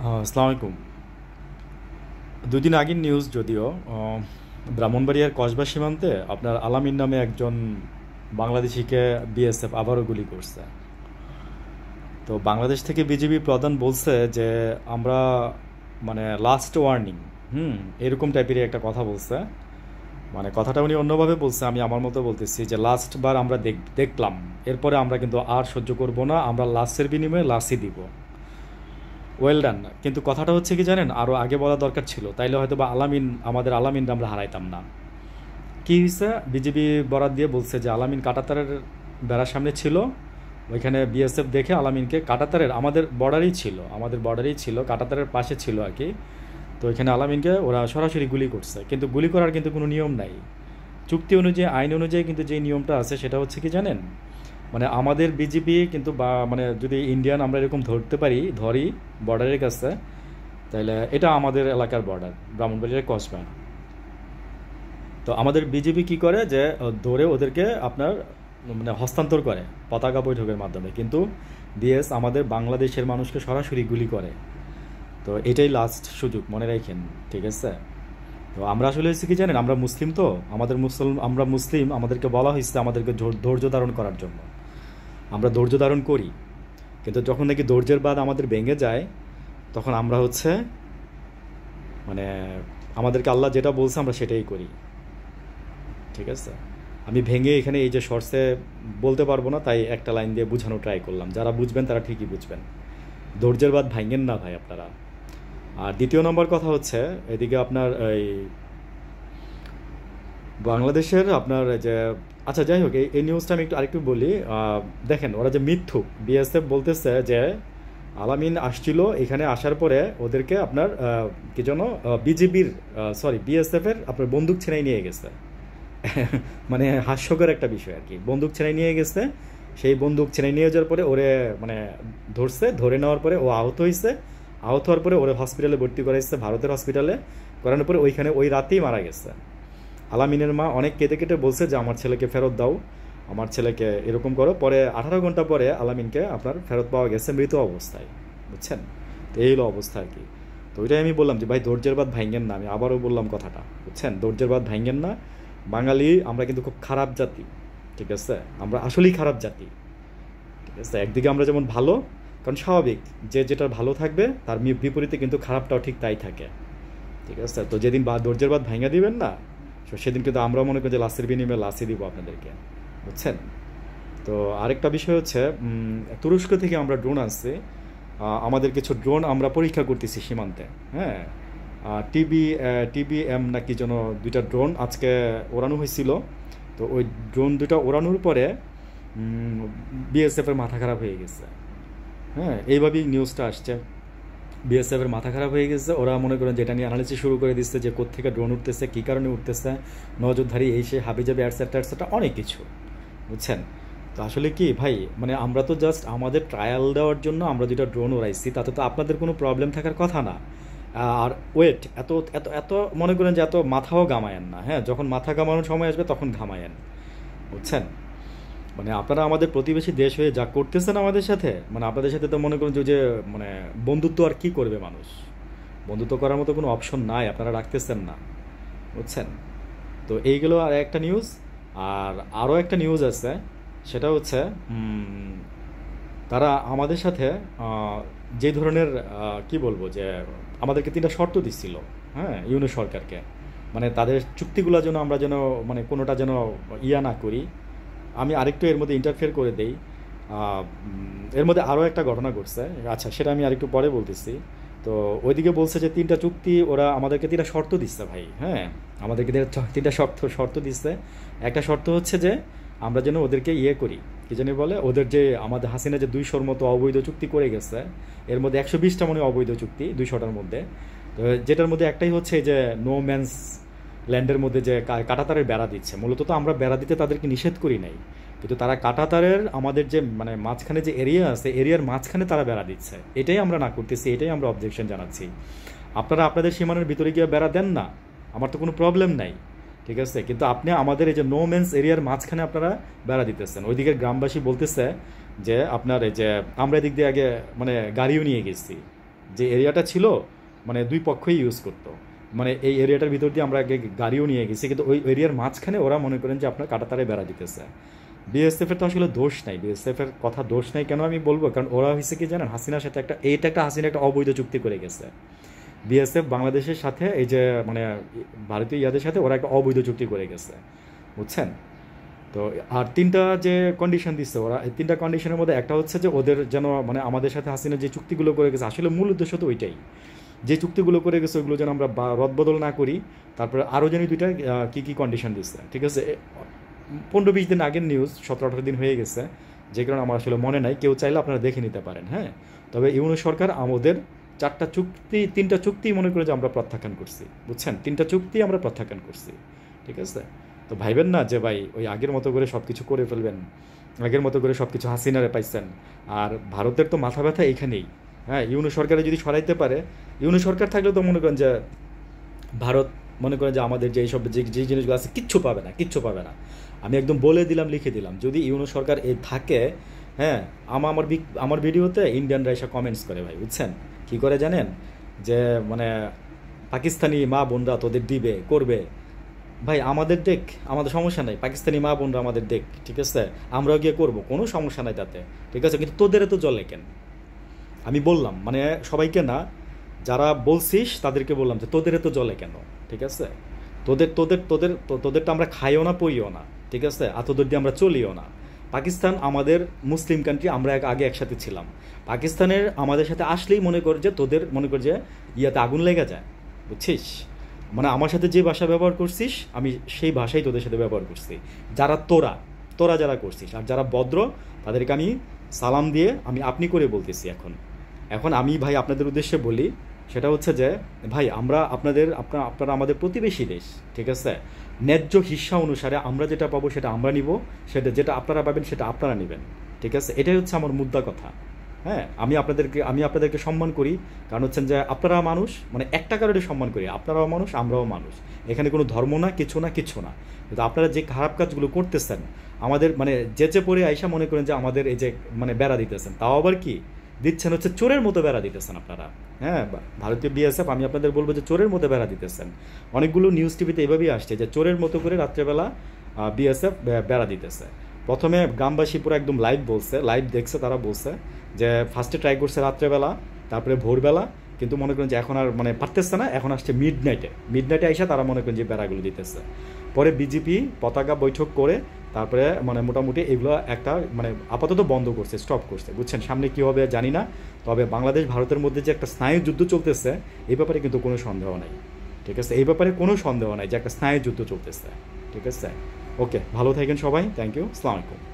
আসসালামু আলাইকুম। দুদিন আগের নিউজ যদিও ব্রাহ্মণবাড়িয়ার কসবা সীমান্তে আপনার আলামিন নামে একজন বাংলাদেশিকে বিএসএফ আবারও গুলি করছে। তো বাংলাদেশ থেকে বিজিবি প্রধান বলছে যে আমরা মানে লাস্ট ওয়ার্নিং, এরকম টাইপেরই একটা কথা বলছে। মানে কথাটা উনি অন্যভাবে বলছে, আমি আমার মতো বলতেছি যে লাস্ট বার আমরা দেখলাম, এরপরে আমরা কিন্তু আর সহ্য করব না, আমরা লাশের বিনিময়ে লাশই দিব। Well done. কিন্তু কথাটা হচ্ছে কি জানেন, আরও আগে বলা দরকার ছিল, তাইলে হয়তো বা আলামিন, আমাদের আলামিনটা আমরা হারাইতাম না। কি হয়েছে, বিজিবি বরাত দিয়ে বলছে যে আলামিন কাঁটাতারের বেড়ার সামনে ছিল, ওইখানে বিএসএফ দেখে আলামিনকে কাঁটাতারের, আমাদের বর্ডারেই ছিল, কাঁটাতারের পাশে ছিল আর কি। তো ওইখানে আলামিনকে ওরা সরাসরি গুলি করছে, কিন্তু গুলি করার কিন্তু কোনো নিয়ম নাই। চুক্তি অনুযায়ী, আইন অনুযায়ী কিন্তু যে নিয়মটা আছে সেটা হচ্ছে কি জানেন, মানে আমাদের বিজিবি কিন্তু, বা মানে যদি ইন্ডিয়ান আমরা এরকম ধরি বর্ডারের কাছে, তাহলে এটা আমাদের এলাকার বর্ডার, ব্রাহ্মণবাড়িয়ার কসবা। তো আমাদের বিজিবি কি করে যে ধরে ওদেরকে আপনার মানে হস্তান্তর করে পতাকা বৈঠকের মাধ্যমে, কিন্তু বিএস আমাদের বাংলাদেশের মানুষকে সরাসরি গুলি করে। তো এটাই লাস্ট সুযোগ, মনে রাখেন, ঠিক আছে? তো আমরা আসলে হচ্ছে কি জানেন, আমরা মুসলিম, আমাদেরকে বলা হয়েছে আমাদেরকে ধৈর্য ধারণ করার জন্য। আমরা ধৈর্য ধারণ করি, কিন্তু যখন নাকি ধৈর্যের বাঁধ আমাদের ভেঙে যায়, তখন আমরা হচ্ছে মানে আমাদেরকে আল্লাহ যেটা বলছে আমরা সেটাই করি, ঠিক আছে? আমি ভেঙে এখানে এই যে শর্টসে বলতে পারবো না, তাই একটা লাইন দিয়ে বোঝানো ট্রাই করলাম। যারা বুঝবেন তারা ঠিকই বুঝবেন। ধৈর্যের বাঁধ ভাঙেন না ভাই আপনারা। আর দ্বিতীয় নম্বর কথা হচ্ছে, এদিকে আপনার এই বাংলাদেশের আপনার এই যে, আচ্ছা যাই হোক, এই নিউজটা আমি আরেকটু বলি। দেখেন, ওরা যে মিথ্যুক, বিএসএফ বলতেছে যে আলামিন আসছিল, এখানে আসার পরে ওদেরকে আপনার কি যেন বিএসএফ এর আপনার বন্দুক ছিনাই নিয়ে গেছে। মানে হাস্যকর একটা বিষয় আর কি, বন্দুক ছিনাই নিয়ে গেছে। সেই বন্দুক ছিনাই নিয়ে যাওয়ার পরে ওরে মানে ধরে নেওয়ার পরে ও আহত হয়েছে। আহত হওয়ার পরে ওরে হসপিটালে ভর্তি করাইছে, ভারতের হসপিটালে। করানোর পরে ওইখানে ওই রাতেই মারা গেছে। আলামিনের মা অনেক কেঁদে কেটে বলছে যে আমার ছেলেকে ফেরত দাও, আমার ছেলেকে এরকম করো। পরে 18 ঘন্টা পরে আলামিনকে আপনার ফেরত পাওয়া গেছে মৃত অবস্থায়, বুঝছেন? তো এই হলো অবস্থা আর কি। তো ওইটাই আমি বললাম যে ভাই ধৈর্যের বাদ ভাঙ্গেন না, আমি আবারও বললাম কথাটা, বুঝছেন? ধৈর্যের বাদ ভাঙ্গেন না। বাঙালি আমরা কিন্তু খুব খারাপ জাতি, ঠিক আছে? আমরা আসলেই খারাপ জাতি, ঠিক আছে? একদিকে আমরা যেমন ভালো, কারণ স্বাভাবিক যে যেটার ভালো থাকবে তার বিপরীতে কিন্তু খারাপটাও ঠিক তাই থাকে, ঠিক আছে? তো যেদিন ধৈর্যের বাদ ভাঙ্গা দিবেন না, তো সেদিন কিন্তু আমরা মনে করি যে লাশের বিনিময়ে লাশই দিব আপনাদেরকে, বুঝছেন? তো আরেকটা বিষয় হচ্ছে, তুরস্ক থেকে আমরা ড্রোন আনছি। আমাদের কিছু ড্রোন আমরা পরীক্ষা করতেছি সীমান্তে, হ্যাঁ। টিবিএম নাকি যেন দুইটা ড্রোন আজকে ওড়ানো হয়েছিল। তো ওই ড্রোন দুটা ওড়ানোর পরে বিএসএফের মাথা খারাপ হয়ে গেছে। হ্যাঁ, এইভাবেই নিউজটা আসছে। বিএসএফের মাথা খারাপ হয়ে গেছে, ওরা মনে করেন যেটা নিয়ে অ্যানালিসিস শুরু করে দিচ্ছে যে কোত্থেকে ড্রোন উঠতেছে, কী কারণে উঠতেছে, নজরধারী এই সে হাবিজাবি অ্যাটসেট্রা অ্যাটসেট্রা অনেক কিছু, বুঝছেন? তো আসলে কি ভাই, মানে আমরা তো জাস্ট আমাদের ট্রায়াল দেওয়ার জন্য আমরা যেটা ড্রোন উড়াইছি, তাতে তো আপনাদের কোনো প্রবলেম থাকার কথা না। আর ওয়েট, এত এত এত মনে করেন যে এত মাথাও ঘামায়েন না, হ্যাঁ? যখন মাথা ঘামানোর সময় আসবে তখন ঘামায়েন, বুঝছেন? মানে আপনারা আমাদের প্রতিবেশী দেশ হয়ে যা করতেছেন আমাদের সাথে, মানে আপনাদের সাথে তো মনে করুন যে মানে বন্ধুত্ব আর কি করবে মানুষ, বন্ধুত্ব করার মতো কোনো অপশন নাই, আপনারা রাখতেছেন না, বুঝছেন? তো এইগুলো আর একটা নিউজ। আর আরও একটা নিউজ আছে, সেটা হচ্ছে তারা আমাদের সাথে যে ধরনের কি বলবো যে আমাদেরকে 3টা শর্ত দিচ্ছিল, হ্যাঁ, ইউনিট সরকারকে। মানে তাদের চুক্তিগুলো যেন আমরা যেন মানে কোনোটা যেন ইয়া না করি। আমি আরেকটু এর মধ্যে ইন্টারফেয়ার করে দেই। এর মধ্যে আরও একটা ঘটনা ঘটছে, আচ্ছা সেটা আমি আরেকটু পরে বলতেছি। তো ওইদিকে বলছে যে 3টা চুক্তি, ওরা আমাদেরকে 3টা শর্ত দিচ্ছে ভাই, হ্যাঁ। আমাদেরকে 3টা শর্ত দিচ্ছে। একটা শর্ত হচ্ছে যে আমরা যেন ওদেরকে ইয়ে করি, কি জানি বলে, ওদের যে আমাদের হাসিনা যে 200-র মতো অবৈধ চুক্তি করে গেছে, এর মধ্যে 120টা মনে অবৈধ চুক্তি 200টার মধ্যে। তো যেটার মধ্যে একটাই হচ্ছে যে নো ম্যানস ল্যান্ডের মধ্যে যে কাঁটাতারের বেড়া দিচ্ছে। মূলত তো আমরা বেড়া দিতে তাদেরকে নিষেধ করি নাই, কিন্তু তারা কাঁটাতারের আমাদের যে মানে মাঝখানে যে এরিয়া আছে, এরিয়ার মাঝখানে তারা বেড়া দিচ্ছে। এটাই আমরা না করতেছি, এটাই আমরা অবজেকশন জানাচ্ছি। আপনারা আপনাদের সীমানার ভিতরে গিয়ে বেড়া দেন না, আমার তো কোনো প্রবলেম নাই, ঠিক আছে? কিন্তু আপনি আমাদের এই যে নো ম্যানস এরিয়ার মাঝখানে আপনারা বেড়া দিতেছেন। ওইদিকে গ্রামবাসী বলতেছে যে আপনার এই যে আমরা এদিক দিয়ে আগে মানে গাড়িও নিয়ে গেছি, যে এরিয়াটা ছিল মানে দুই পক্ষই ইউজ করতো, মানে এই এরিয়াটার ভিতর দিয়ে আমরা আগে গাড়িও নিয়ে গেছি, কিন্তু ওই এরিয়ার মাঝখানে ওরা মনে করেন যে আপনার কাঁটাতারে বেড়া দিতেছে। বিএসএফের তো আসলে দোষ নাই, বিএসএফের কথা দোষ নাই কেন আমি বলবো, কারণ ওরা হয়েছে কি জানেন, হাসিনার সাথে একটা হাসিনা একটা অবৈধ চুক্তি করে গেছে। বিএসএফ বাংলাদেশের সাথে এই যে মানে ভারতীয় ইয়াদের সাথে ওরা একটা অবৈধ চুক্তি করে গেছে, বুঝছেন? তো আর তিনটা যে কন্ডিশন দিচ্ছে ওরা, এই তিনটা কন্ডিশনের মধ্যে একটা হচ্ছে যে ওদের যেন মানে আমাদের সাথে হাসিনা যে চুক্তিগুলো করে গেছে, আসলে মূল উদ্দেশ্য তো ওইটাই, যে চুক্তিগুলো করে গেছে ওইগুলো যেন আমরা রদবদল না করি। তারপরে আরও জানি দুইটা কী কী কন্ডিশন দিচ্ছে, ঠিক আছে? 15-20 দিন আগের নিউজ, 17-18 দিন হয়ে গেছে, যে কারণে আমার আসলে মনে নাই, কেউ চাইলে আপনারা দেখে নিতে পারেন। হ্যাঁ, তবে ইউনূস সরকার আমাদের তিনটা চুক্তি মনে করে যে আমরা প্রত্যাখ্যান করছি, বুঝছেন? তিনটা চুক্তি আমরা প্রত্যাখ্যান করছি, ঠিক আছে? তো ভাইবেন না যে ভাই ওই আগের মতো করে সব কিছু করে ফেলবেন, আগের মতো করে সব কিছু হাসিনারে পাইছেন। আর ভারতের তো মাথা ব্যথা এইখানেই। হ্যাঁ, ইউনূস সরকারে যদি সরাইতে পারে, ইউনূস সরকার থাকলে তো মনে করেন যে ভারত মনে করেন যে আমাদের যে এইসব যে জিনিসগুলো আছে কিচ্ছু পাবে না, কিচ্ছু পাবে না। আমি একদম বলে দিলাম, লিখে দিলাম, যদি ইউনূস সরকার এ থাকে, হ্যাঁ, আমার ভিডিওতে ইন্ডিয়ানরা এসে কমেন্টস করে ভাই, বুঝছেন কী করে জানেন? যে মানে পাকিস্তানি মা বোনরা তোদের দিবে করবে। ভাই আমাদের দেখ, আমাদের সমস্যা নাই, পাকিস্তানি মা বোনরা আমাদের দেখ, ঠিক আছে, আমরাও গিয়ে করবো, কোনো সমস্যা নাই তাতে, ঠিক আছে, কিন্তু তোদের তো জলে কেন? আমি বললাম, মানে সবাইকে না, যারা বলছিস তাদেরকে বললাম যে তোদের তো জলে কেন, ঠিক আছে? তোদেরটা আমরা খাইও না, পইও না, ঠিক আছে, আর তোদের দিয়ে আমরা চলিও না। পাকিস্তান আমাদের মুসলিম কান্ট্রি, আমরা আগে একসাথে ছিলাম। পাকিস্তানের আমাদের সাথে আসলেই মনে কর যে তোদের মনে কর যে ইয়াতে আগুন লেগে যায়, বুঝছিস? মানে আমার সাথে যে ভাষা ব্যবহার করছিস আমি সেই ভাষাই তোদের সাথে ব্যবহার করছি। যারা তোরা যারা করছিস, আর যারা ভদ্র তাদেরকে আমি সালাম দিয়ে আমি আপনি করে বলতেছি। এখন আমি ভাই আপনাদের উদ্দেশ্যে বলি, সেটা হচ্ছে যে ভাই আপনারা আমাদের প্রতিবেশী দেশ, ঠিক আছে? ন্যায্য হিস্সা অনুসারে আমরা যেটা পাবো সেটা আমরা নিব, যেটা আপনারা পাবেন সেটা আপনারা নেবেন, ঠিক আছে? এটাই হচ্ছে আমার মুদ্রা কথা। হ্যাঁ, আমি আপনাদেরকে সম্মান করি, কারণ হচ্ছেন যে আপনারা মানুষ, মানে একটা কারণে সম্মান করি, আপনারাও মানুষ আমরাও মানুষ, এখানে কোনো ধর্ম না, কিছু না, কিন্তু আপনারা যে খারাপ কাজগুলো করতেছেন আমাদের মানে যেচে পড়ে আইসা মনে করেন যে আমাদের এই যে মানে বেড়া দিতেছেন, তাও আবার কি দিচ্ছেন হচ্ছে চোরের মতো বেড়া দিতেছেন আপনারা। হ্যাঁ, ভারতীয় বিএসএফ আমি আপনাদের বলবো যে চোরের মতো বেড়া দিতেছেন। অনেকগুলো নিউজ টিভিতে এভাবেই আসছে যে চোরের মতো করে রাত্রেবেলা বিএসএফ বেড়া দিতেছে। প্রথমে গ্রামবাসী পুরো একদম লাইভ দেখছে, তারা বলছে যে ফার্স্টে ট্রাই করছে রাত্রেবেলা, তারপরে ভোরবেলা, কিন্তু মনে করেন যে এখন আর মানে পারতেছে না, এখন আসছে মিডনাইটে আইসা তারা মনে করেন যে বেড়াগুলো দিতেছে। পরে বিজেপি পতাকা বৈঠক করে তারপরে মানে মোটামুটি এগুলো একটা মানে আপাতত বন্ধ করছে, স্টপ করছে, বুঝছেন? সামনে কী হবে জানি না, তবে বাংলাদেশ ভারতের মধ্যে যে একটা স্নায়ু যুদ্ধ চলতেছে এই ব্যাপারে কিন্তু কোনো সন্দেহ নাই, ঠিক আছে? এই ব্যাপারে কোনো সন্দেহ নাই যে একটা স্নায়ু যুদ্ধ চলতেছে, ঠিক আছে? ওকে, ভালো থাকেন সবাই, থ্যাংক ইউ, আসসালামু আলাইকুম।